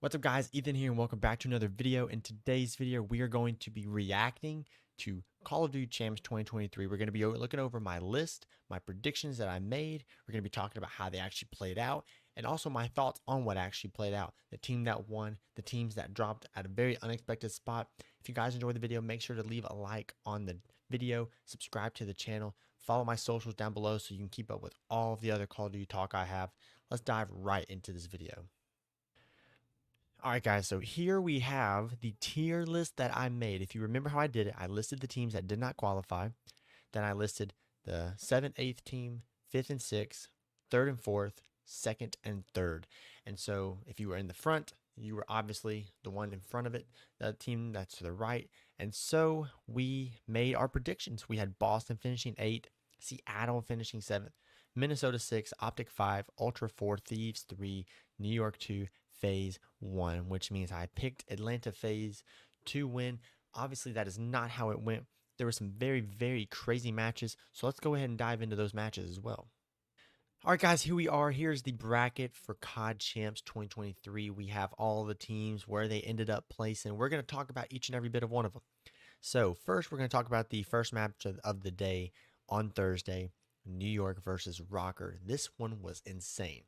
What's up guys, Ethan here and welcome back to another video. In today's video, we are going to be reacting to Call of Duty Champs 2023. We're going to be looking over my list, my predictions that I made. We're going to be talking about how they actually played out and also my thoughts on what actually played out. The team that won, the teams that dropped at a very unexpected spot. If you guys enjoyed the video, make sure to leave a like on the video, subscribe to the channel, follow my socials down below so you can keep up with all of the other Call of Duty talk I have. Let's dive right into this video. All right, guys, so here we have the tier list that I made. If you remember how I did it, I listed the teams that did not qualify. Then I listed the 7th, 8th team, 5th and 6th, 3rd and 4th, 2nd and 3rd. And so if you were in the front, you were obviously the one in front of it, the team that's to the right. And so we made our predictions. We had Boston finishing 8th, Seattle finishing 7th, Minnesota 6, Optic 5, Ultra 4, Thieves 3, New York 2, FaZe 1, which means I picked Atlanta FaZe to win. Obviously, that is not how it went. There were some very, very crazy matches, so let's go ahead and dive into those matches as well. All right, guys, here we are. Here's the bracket for COD Champs 2023. We have all the teams, where they ended up placing. We're going to talk about each and every bit of one of them. So first, we're going to talk about the first match of the day on Thursday, New York versus Rocker. This one was insane.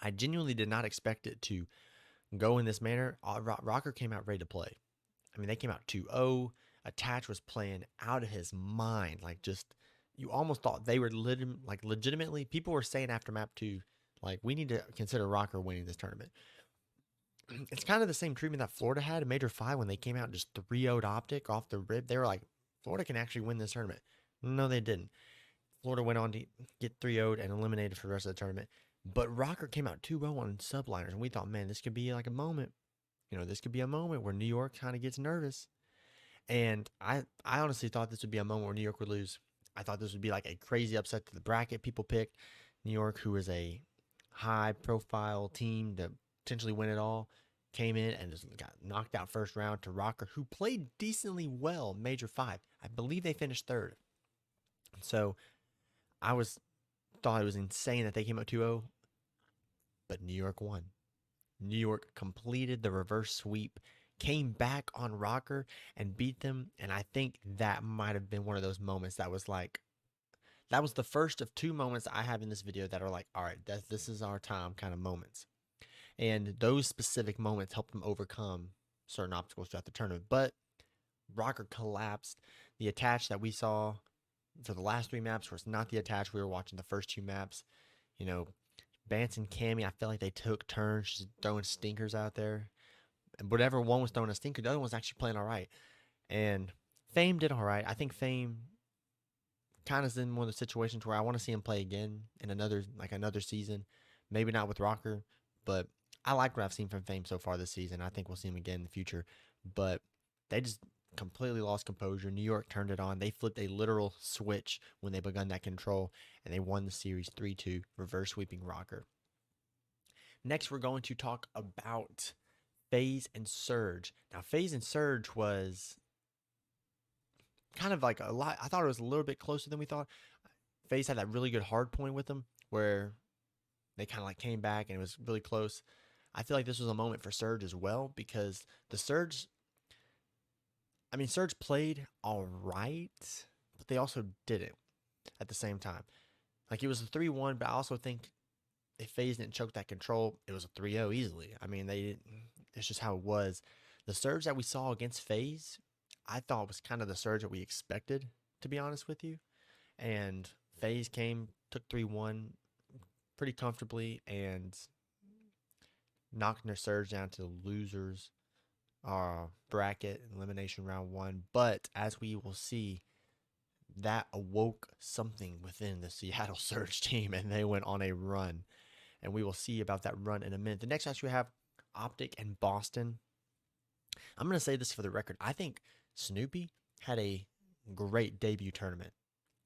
I genuinely did not expect it to go in this manner. Rocker came out ready to play. I mean, they came out 2-0. Attach was playing out of his mind. Like, just, you almost thought they were legitimately, people were saying after map 2, like, we need to consider Rocker winning this tournament. It's kind of the same treatment that Florida had in Major 5 when they came out and just 3-0'd Optic off the rib. They were like, Florida can actually win this tournament. No, they didn't. Florida went on to get 3-0'd and eliminated for the rest of the tournament. But Rocker came out 2-0 on subliners, and we thought, man, this could be like a moment. You know, this could be a moment where New York kind of gets nervous. And I honestly thought this would be a moment where New York would lose. I thought this would be like a crazy upset to the bracket. People picked New York, who is a high-profile team to potentially win it all. Came in and just got knocked out first round to Rocker, who played decently well Major 5. I believe they finished 3rd. So I thought it was insane that they came out 2-0, but New York won. New York completed the reverse sweep, came back on Rocker and beat them, and I think that might have been one of those moments that was like, that was the first of 2 moments I have in this video that are like, all right, this is our time kind of moments. And those specific moments helped them overcome certain obstacles throughout the tournament. But Rocker collapsed. The attach that we saw for the last 3 maps was not the attach we were watching the first 2 maps. You know, Bance and Cammy, I feel like they took turns just throwing stinkers out there. And whatever one was throwing a stinker, the other one was actually playing all right. And Fame did all right. I think Fame kind of is in one of the situations where I want to see him play again in another season. Maybe not with Rocker, but I like what I've seen from Fame so far this season. I think we'll see him again in the future. But they just completely lost composure. New York turned it on. They flipped a literal switch when they begun that control, and they won the series 3-2, reverse sweeping Rocker. Next, we're going to talk about FaZe and Surge. Now, FaZe and Surge was kind of like a lot. I thought it was a little bit closer than we thought. FaZe had that really good hard point with them where they kind of like came back and it was really close. I feel like this was a moment for Surge as well, because the Surge, I mean, Surge played all right, but they also didn't at the same time. Like, it was a 3-1, but I also think if FaZe didn't choke that control, it was a 3-0 easily. I mean, they didn't, it's just how it was. The Surge that we saw against FaZe, I thought was kind of the Surge that we expected, to be honest with you. And FaZe came, took 3-1 pretty comfortably, and knocking their Surge down to the losers bracket elimination round 1. But as we will see, that awoke something within the Seattle Surge team, and they went on a run. And we will see about that run in a minute. The next match we have Optic and Boston. I'm going to say this for the record. I think Snoopy had a great debut tournament.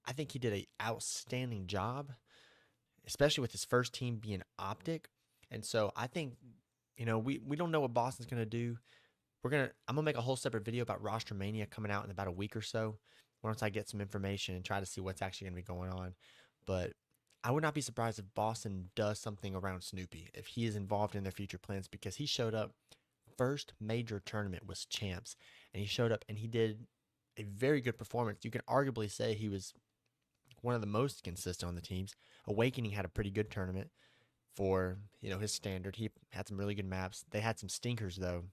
I think he did an outstanding job, especially with his first team being Optic. And so I think, you know, we don't know what Boston's going to do. I'm going to make a whole separate video about Roster Mania coming out in about a week or so, once I get some information and try to see what's actually going to be going on. But I would not be surprised if Boston does something around Snoopy, if he is involved in their future plans, because he showed up first major tournament was Champs, and he showed up and he did a very good performance. You can arguably say he was one of the most consistent on the teams. Awakening had a pretty good tournament for his standard. He had some really good maps. They had some stinkers though.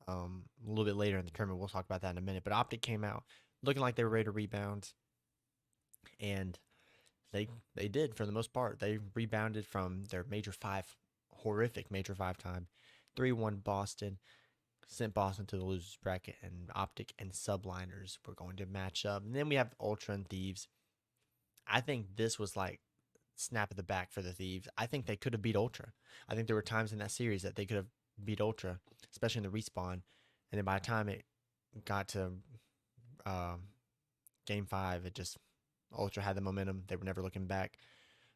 A little bit later in the tournament, we'll talk about that in a minute. But Optic came out looking like they were ready to rebound, and they did for the most part. They rebounded from their Major 5, horrific Major 5 time, 3-1 Boston, sent Boston to the losers bracket, and Optic and Subliners were going to match up. And then we have Ultra and Thieves. I think this was like snap of the back for the Thieves. I think they could have beat Ultra. I think there were times in that series that they could have beat Ultra, especially in the respawn. And then by the time it got to Game 5, it just Ultra had the momentum. They were never looking back.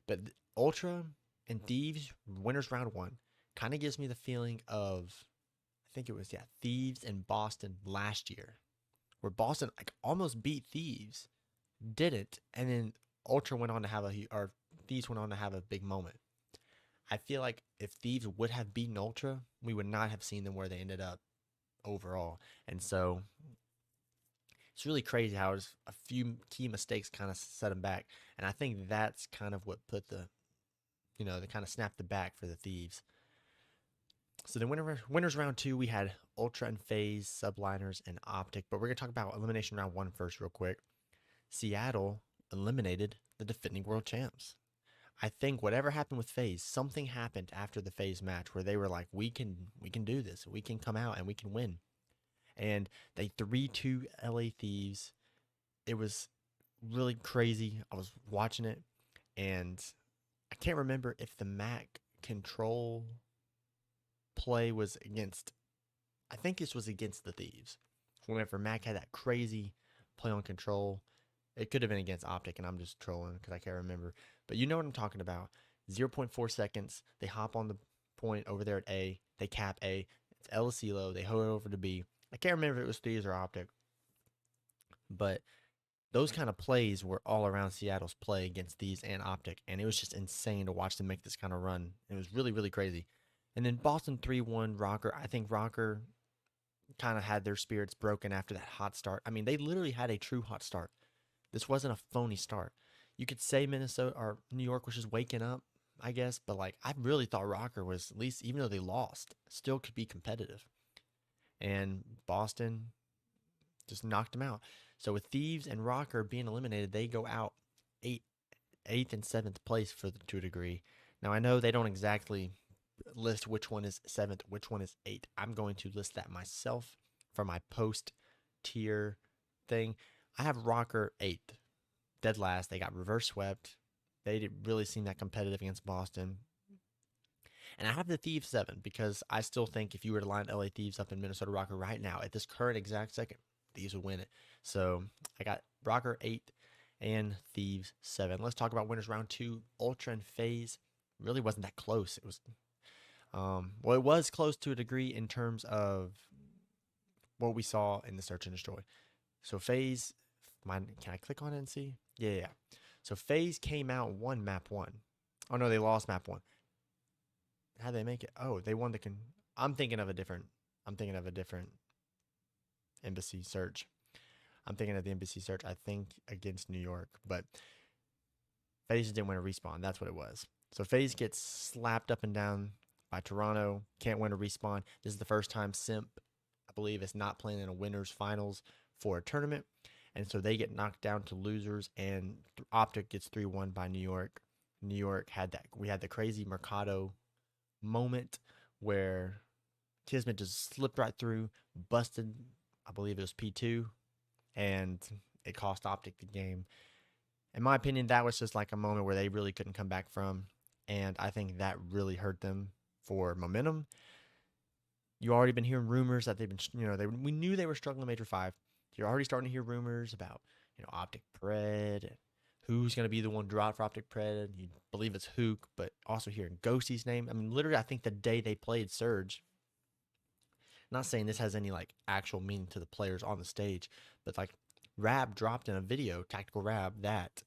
But Ultra and Thieves, winners round 1, kind of gives me the feeling of, I think it was, Thieves and Boston last year, where Boston like almost beat Thieves, didn't, and then Ultra went on to have or Thieves went on to have a big moment. I feel like if Thieves would have beaten Ultra, we would not have seen them where they ended up overall. And so it's really crazy how a few key mistakes kind of set them back. And I think that's kind of what put they kind of snapped the back for the Thieves. So then winners round 2, we had Ultra and FaZe, Subliners, and Optic. But we're going to talk about elimination round 1 first real quick. Seattle eliminated the defending world champs. I think whatever happened with FaZe, something happened after the FaZe match where they were like, we can do this. We can come out and we can win. And they 3-2 LA Thieves. It was really crazy. I was watching it, and I can't remember if the Mac control play was against, I think this was against the Thieves. Whenever Mac had that crazy play on control, it could have been against Optic, and I'm just trolling because I can't remember. But you know what I'm talking about. 0.4 seconds. They hop on the point over there at A. They cap A. It's LCLO. They hold it over to B. I can't remember if it was Thieves or Optic. But those kind of plays were all around Seattle's play against Thieves and Optic. And it was just insane to watch them make this kind of run. It was really, really crazy. And then Boston 3-1 Rocker. I think Rocker kind of had their spirits broken after that hot start. I mean, they literally had a true hot start. This wasn't a phony start. You could say Minnesota or New York was just waking up, I guess, but like I really thought Rocker was, at least even though they lost, still could be competitive. And Boston just knocked them out. So with Thieves and Rocker being eliminated, they go out eighth and 7th place to a degree. Now I know they don't exactly list which one is 7th, which one is 8th. I'm going to list that myself for my post tier thing. I have Rocker 8th, dead last. They got reverse swept. They didn't really seem that competitive against Boston. And I have the Thieves 7 because I still think if you were to line LA Thieves up in Minnesota Rocker right now, at this current exact second, Thieves would win it. So I got Rocker 8 and Thieves 7. Let's talk about winners round 2. Ultra and FaZe really wasn't that close. It was, well, it was close to a degree in terms of what we saw in the Search and Destroy. So FaZe, can I click on it and see? Yeah. So FaZe came out and won map 1. Oh no, they lost map 1. How'd they make it? Oh, they won I'm thinking of a different embassy search. I'm thinking of the embassy search, I think, against New York. But FaZe didn't win a respawn. That's what it was. So FaZe gets slapped up and down by Toronto. Can't win a respawn. This is the first time Simp, I believe, is not playing in a winners finals for a tournament. And so they get knocked down to losers, and Optic gets 3-1 by New York. New York we had the crazy Mercado moment where Kismet just slipped right through, busted, I believe it was P2, and it cost Optic the game. In my opinion, that was just like a moment where they really couldn't come back from, and I think that really hurt them for momentum. You already been hearing rumors that they've been, we knew they were struggling in Major 5. You're already starting to hear rumors about, Optic Pred, who's going to be the one dropped for Optic Pred. You believe it's Hook, but also hearing Ghosty's name. I mean, literally, I think the day they played Surge, not saying this has any like actual meaning to the players on the stage, but like Rab dropped in a video, Tactical Rab, that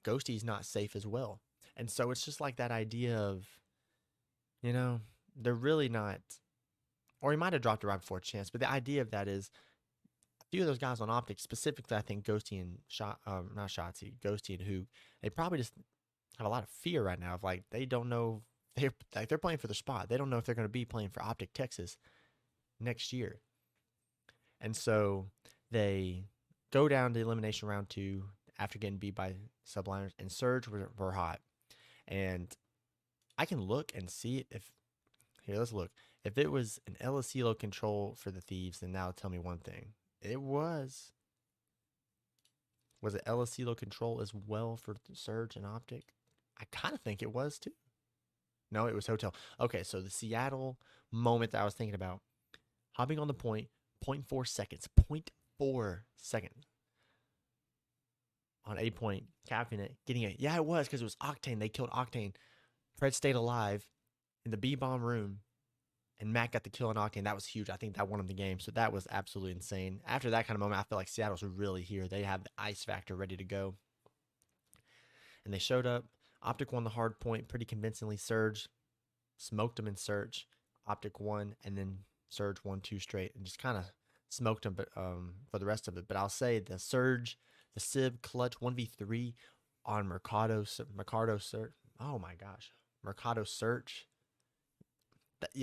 Ghosty's not safe as well. And so it's just like that idea of, you know, they're really not, or he might have dropped it right before chance, but the idea of that is a few of those guys on Optic, specifically, I think Ghosty and not Shotzi, Ghosty and Hook, they probably just have a lot of fear right now of like, they don't know, they're playing for the spot. They don't know if they're going to be playing for Optic Texas next year. And so they go down to elimination round 2 after getting beat by Subliners, and Surge were hot. And I can look and see if, here, let's look. If it was an LSCLO control for the Thieves, then that'll tell me one thing. It was. Was it LSCLO control as well for Surge and Optic? I kind of think it was too. No, it was Hotel. Okay, so the Seattle moment that I was thinking about, hopping on the point, 0.4 seconds, 0.4 seconds on a point, capping it, getting it. Yeah, it was because it was Octane. They killed Octane. Fred stayed alive in the B-bomb room, and Matt got the kill on Octane. That was huge. I think that won him the game, so that was absolutely insane. After that kind of moment, I feel like Seattle's really here. They have the ice factor ready to go. And they showed up. Optic won the hard point pretty convincingly. Surge smoked him in Surge. Optic won, and then Surge won 2 straight and just kind of smoked him for the rest of it. But I'll say the Surge, the Civ clutch 1v3 on Mercado Search. Oh my gosh. Mercado Search.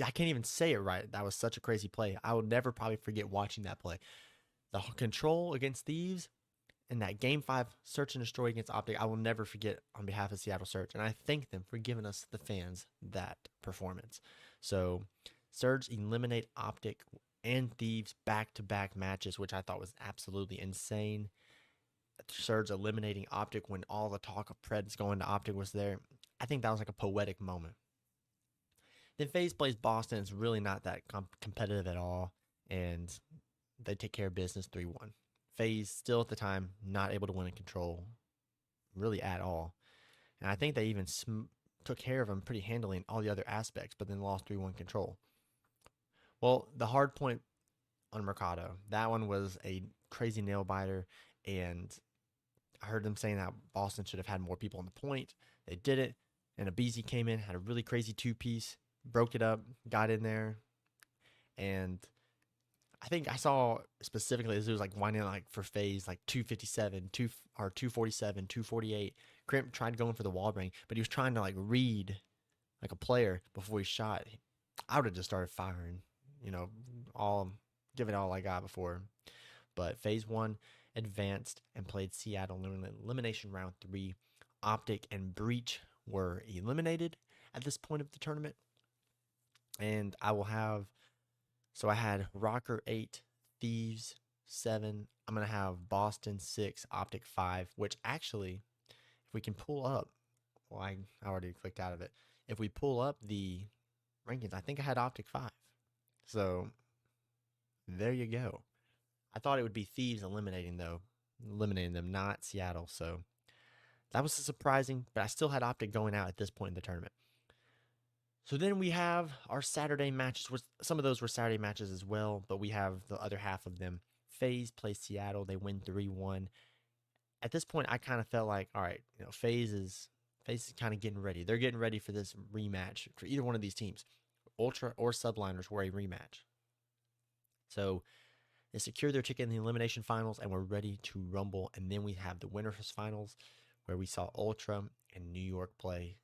I can't even say it right. That was such a crazy play. I will never probably forget watching that play. The control against Thieves and that Game 5 Search and Destroy against Optic, I will never forget on behalf of Seattle Search. And I thank them for giving us, the fans, that performance. So Surge eliminate Optic and Thieves back-to-back matches, which I thought was absolutely insane. Surge eliminating Optic when all the talk of Preds going to Optic was there. I think that was like a poetic moment. Then FaZe plays Boston. It's really not that competitive at all, and they take care of business 3-1. FaZe still at the time not able to win in control really at all. And I think they even took care of them pretty handily in all the other aspects, but then lost 3-1 control. Well, the hard point on Mercado, that one was a crazy nail biter, and I heard them saying that Boston should have had more people on the point. They did it, and Abizi came in, had a really crazy 2-piece, broke it up, got in there, and I think I saw specifically as it was like winding like for FaZe like 257, 247, 248. Crimp tried going for the wall bang, but he was trying to like read like a player before he shot. I would have just started firing, give it all I got before. But FaZe 1 advanced and played Seattle in elimination round 3. Optic and Breach were eliminated at this point of the tournament. And I had Rocker 8, Thieves 7. I'm going to have Boston 6, Optic 5, which actually, if we can pull up, well, I already clicked out of it. If we pull up the rankings, I think I had Optic 5. So there you go. I thought it would be Thieves eliminating them, not Seattle. So that was surprising, but I still had Optic going out at this point in the tournament. So then we have our Saturday matches. Some of those were Saturday matches as well, but we have the other half of them. FaZe plays Seattle. They win 3-1. At this point, I kind of felt like, all right, FaZe is kind of getting ready. They're getting ready for this rematch for either one of these teams. Ultra or Subliners were a rematch. So they secured their ticket in the elimination finals and we're ready to rumble. And then we have the winners finals where we saw Ultra and New York play.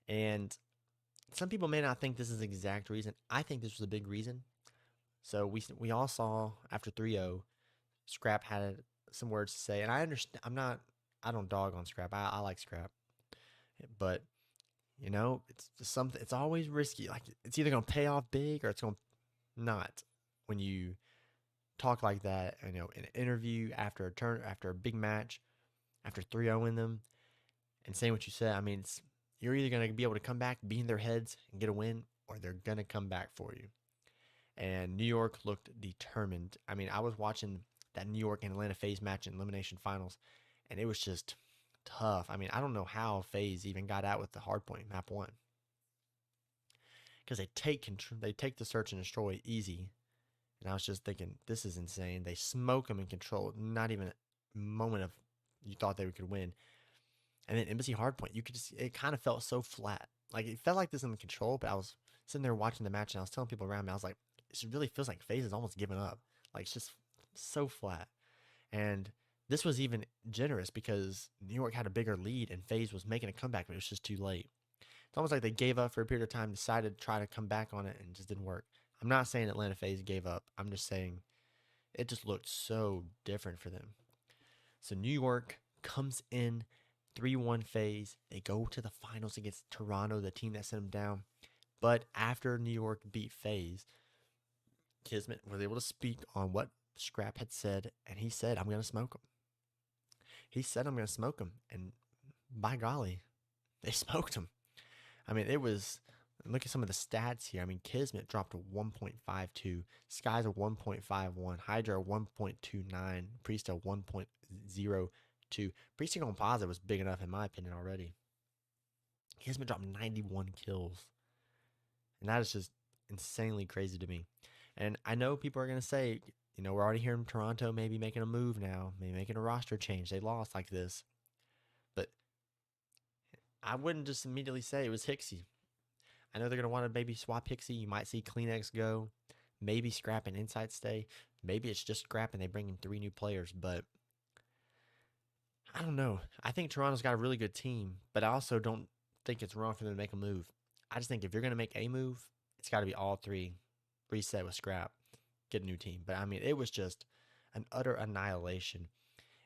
And some people may not think this is the exact reason. I think this was a big reason. So we all saw after 3-0, Scrap had some words to say. And I understand, I don't dog on Scrap. I like Scrap. But, it's just something, it's always risky. Like, it's either going to pay off big or it's going to not. When you talk like that, in an interview after a big match, after 3-0 in them, and saying what you said, you're either going to be able to come back, be in their heads, and get a win, or they're going to come back for you. And New York looked determined. I was watching that New York and Atlanta FaZe match in elimination finals, and it was just tough. I don't know how FaZe even got out with the hard point map 1. Because they take the search and destroy easy. And I was just thinking, this is insane. They smoke them in control. Not even a moment of you thought they could win. And then Embassy Hardpoint, you could just, it kind of felt so flat. Like it felt like this in the control, but I was sitting there watching the match and I was telling people around me, I was like, it really feels like FaZe is almost giving up. Like it's just so flat. And this was even generous because New York had a bigger lead and FaZe was making a comeback, but it was just too late. It's almost like they gave up for a period of time, decided to try to come back on it, and it just didn't work. I'm not saying Atlanta FaZe gave up. I'm just saying it just looked so different for them. So New York comes in 3-1 FaZe. They go to the finals against Toronto, the team that sent them down. But after New York beat FaZe, Kismet was able to speak on what Scrap had said, and he said, I'm going to smoke him. He said, I'm going to smoke him. And by golly, they smoked him. I mean, it was, look at some of the stats here. I mean, Kismet dropped a 1.52, Skies a 1.51, Hydra a 1.29, Priest a 1.02. Priest on Composite was big enough, in my opinion, already. Kismet dropped 91 kills. And that is just insanely crazy to me. And I know people are going to say, you know, we're already hearing Toronto maybe making a move now, maybe making a roster change. They lost like this. But I wouldn't just immediately say it was Hixie. I know they're going to want to maybe swap Hixie. You might see Kleenex go. Maybe Scrap and Insight stay. Maybe it's just Scrap and they bring in 3 new players. But I don't know. I think Toronto's got a really good team. But I also don't think it's wrong for them to make a move. I just think if you're going to make a move, it's got to be all 3. Reset with Scrap. Get a new team. But I mean, it was just an utter annihilation.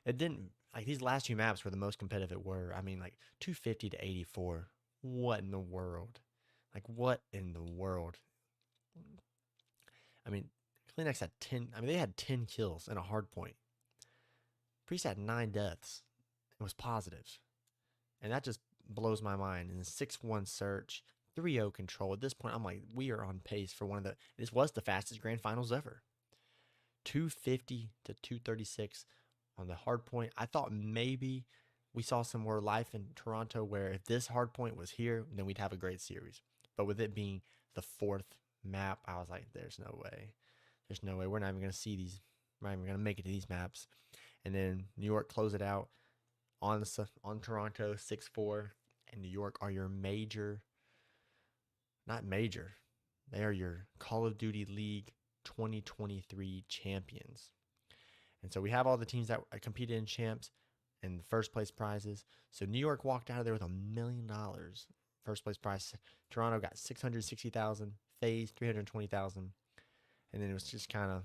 It didn't, like, these last 2 maps were the most competitive it were. I mean, like 250 to 84. What in the world? Like, what in the world? I mean, Kleenex had 10, I mean, they had 10 kills and a hard point. Priest had 9 deaths. It was positive. And that just blows my mind. And 6-1 search, 3-0 control. At this point, I'm like, we are on pace for one of the, this was the fastest grand finals ever. 250 to 236 on the hard point. I thought maybe we saw some more life in Toronto where if this hard point was here, then we'd have a great series. But with it being the 4th map, I was like, there's no way. There's no way. We're not even going to see these. We're not even going to make it to these maps. And then New York close it out on Toronto 6-4. And New York are your major, not major, they are your Call of Duty League 2023 champions. And so we have all the teams that competed in champs and first place prizes. So New York walked out of there with $1 million. First place prize. Toronto got $660,000. FaZe $320,000. And then it was just kind of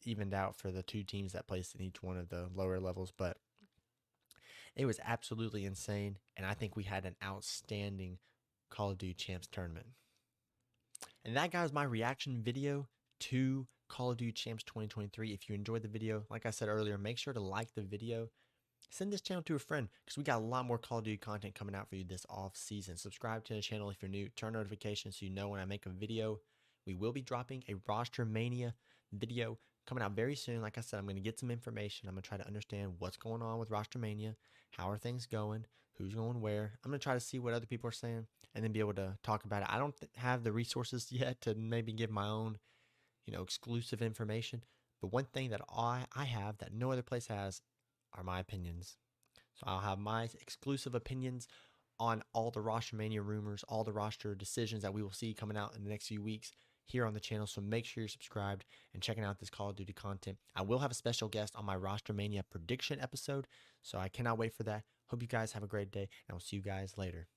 evened out for the 2 teams that placed in each one of the lower levels. But it was absolutely insane. And I think we had an outstanding Call of Duty Champs tournament. And that, guys, my reaction video to Call of Duty Champs 2023. If you enjoyed the video, like I said earlier, make sure to like the video. Send this channel to a friend because we got a lot more Call of Duty content coming out for you this off season. Subscribe to the channel if you're new. Turn notifications so you know when I make a video. We will be dropping a Roster Mania video coming out very soon. Like I said, I'm going to get some information. I'm going to try to understand what's going on with Roster Mania. How are things going? Who's going where? I'm going to try to see what other people are saying and then be able to talk about it. I don't have the resources yet to maybe give my own, exclusive information. But one thing that I have that no other place has are my opinions. So I'll have my exclusive opinions on all the Roster Mania rumors, all the roster decisions that we will see coming out in the next few weeks here on the channel. So make sure you're subscribed and checking out this Call of Duty content. I will have a special guest on my Roster Mania prediction episode, so I cannot wait for that. Hope you guys have a great day, and I'll see you guys later.